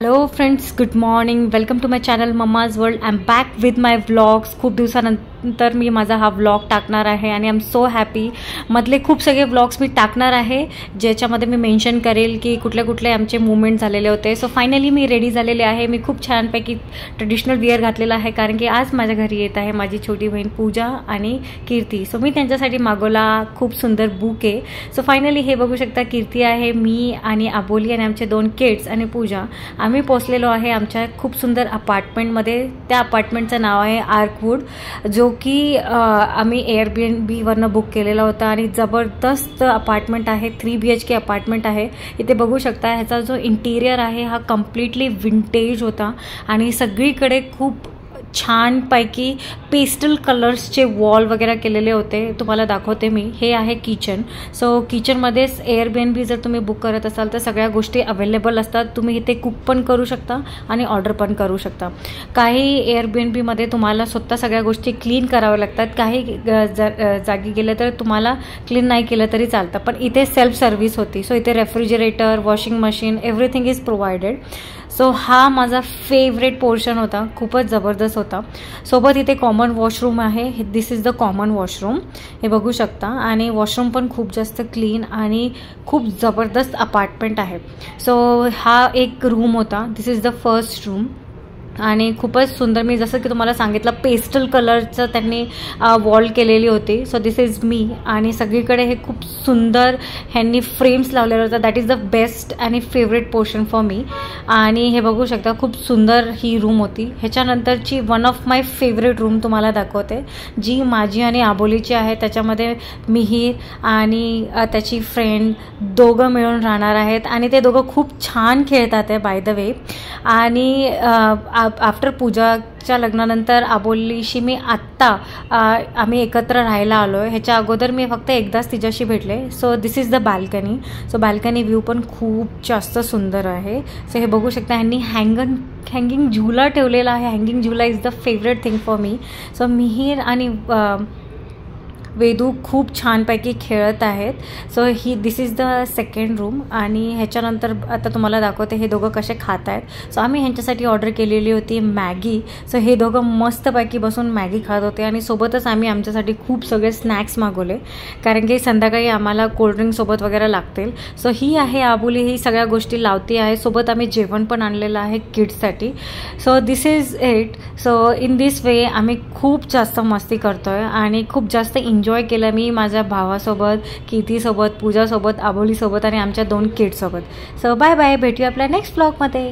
Hello friends, good morning. Welcome to my channel mamma's world. I am back with my vlogs. खूप दिवसानंतर मी माझा हा vlog टाकणार आहे आणि आय एम सो हॅपी. मधले खूप सगळे व्लॉग्स मी टाकणार आहे ज्याच्यामध्ये मी मेन्शन करेल की कुठले कुठले आमचे मुवमेंट झालेले होते. सो फायनली मी रेडी झालेले आहे. मी खूप छानपैकी ट्रेडिशनल विअर घातलेला आहे कारण की आज माझ्या घरी येत आहे माझी छोटी बहीण पूजा आणि कीर्ती. सो मी त्यांच्यासाठी मागवला खूप सुंदर बुक आहे. सो फायनली हे बघू शकता, कीर्ती आहे, मी आणि आबोली आणि आमचे 2 किड्स आणि पूजा. आम्ही पोचलेलो आहे आमच्या खूप सुंदर अपार्टमेंटमध्ये. त्या अपार्टमेंटचं नाव आहे आर्कवूड, जो की आम्ही एअरबीएनबीवरनं बुक केलेला होता आणि जबरदस्त अपार्टमेंट आहे. 3 BHK अपार्टमेंट आहे. इथे बघू शकता ह्याचा जो इंटिरियर आहे हा कम्प्लिटली विंटेज होता आणि सगळीकडे खूप छानपैकी पेस्टल कलर्सचे वॉल वगैरे केलेले होते. तुम्हाला दाखवते मी. हे आहे किचन. सो किचनमध्येच एअरबीएनबी जर तुम्ही बुक करत असाल तर सगळ्या गोष्टी अवेलेबल असतात. तुम्ही इथे कुक पण करू शकता आणि ऑर्डर पण करू शकता. काही एअरबीएनबीमध्ये तुम्हाला स्वतः सगळ्या गोष्टी क्लीन कराव्या लागतात. काही जागी गेलं तर तुम्हाला क्लीन नाही केलं तरी चालतं, पण इथे सेल्फ सर्व्हिस होती. सो इथे refrigerator, washing machine, everything is provided. So हा माझा फेवरेट पोर्शन होता. खूपच जबरदस्त होता. सोबत इथे कॉमन वॉशरूम आहे. दिस इज द कॉमन वॉशरूम. हे बघू शकता. आणि वॉशरूम पण खूप जास्त क्लीन आणि खूप जबरदस्त अपार्टमेंट आहे. सो हा एक रूम होता. दिस इज द फर्स्ट रूम आणि खूपच सुंदर. मी जसं की तुम्हाला सांगितलं पेस्टल कलरचं त्यांनी वॉल केलेली होती. So this is me. आणि सगळीकडे हे खूप सुंदर ह्यांनी फ्रेम्स लावलेलं होतं. दॅट इज द बेस्ट आणि फेवरेट पोर्शन फॉर मी. आणि हे बघू शकता खूप सुंदर ही रूम होती. ह्याच्यानंतरची one of my favourite room तुम्हाला दाखवते, जी माझी आणि आबोलीची आहे. त्याच्यामध्ये मिहीर आणि त्याची फ्रेंड दोघं मिळून राहणार आहेत आणि ते दोघं खूप छान खेळतात आहे बाय द वे. आणि आफ्टर पूजाच्या लग्नानंतर आबोलीशी मी आत्ता आम्ही एकत्र राहायला आलो आहे. ह्याच्या अगोदर मी फक्त एकदाच तिच्याशी भेटले. So this is the balcony. So balcony view पण खूप जास्त सुंदर आहे. सो हे बघू शकता ह्यांनी हँगिंग झुला ठेवलेला आहे. हँगिंग झुला is the favourite thing for me. So Mihir आणि वेदू खूप छानपैकी खेळत आहेत. So this is the second room. आणि ह्याच्यानंतर आता तुम्हाला दाखवते हे दोघं कसे खात आहेत. सो आम्ही ह्यांच्यासाठी ऑर्डर केलेली होती मॅगी. सो हे दोघं मस्तपैकी बसून मॅगी खात होते आणि सोबतच आम्ही आमच्यासाठी खूप सगळे स्नॅक्स मागवले कारण की संध्याकाळी आम्हाला कोल्ड्रिंकसोबत वगैरे लागतील. सो ही आहे आबोली. ही सगळ्या गोष्टी लावती आहे. सोबत आम्ही जेवण पण आणलेलं आहे किड्ससाठी. So this is it. So in this way आम्ही खूप जास्त मस्ती करतो आहे आणि खूप जास्त एन्जॉय केलं मी माझ्या भावासोबत, कीर्तीसोबत, पूजासोबत, आबोलीसोबत आणि आमच्या 2 किड्ससोबत. So bye bye. भेटूया आपल्या नेक्स्ट व्लॉगमध्ये.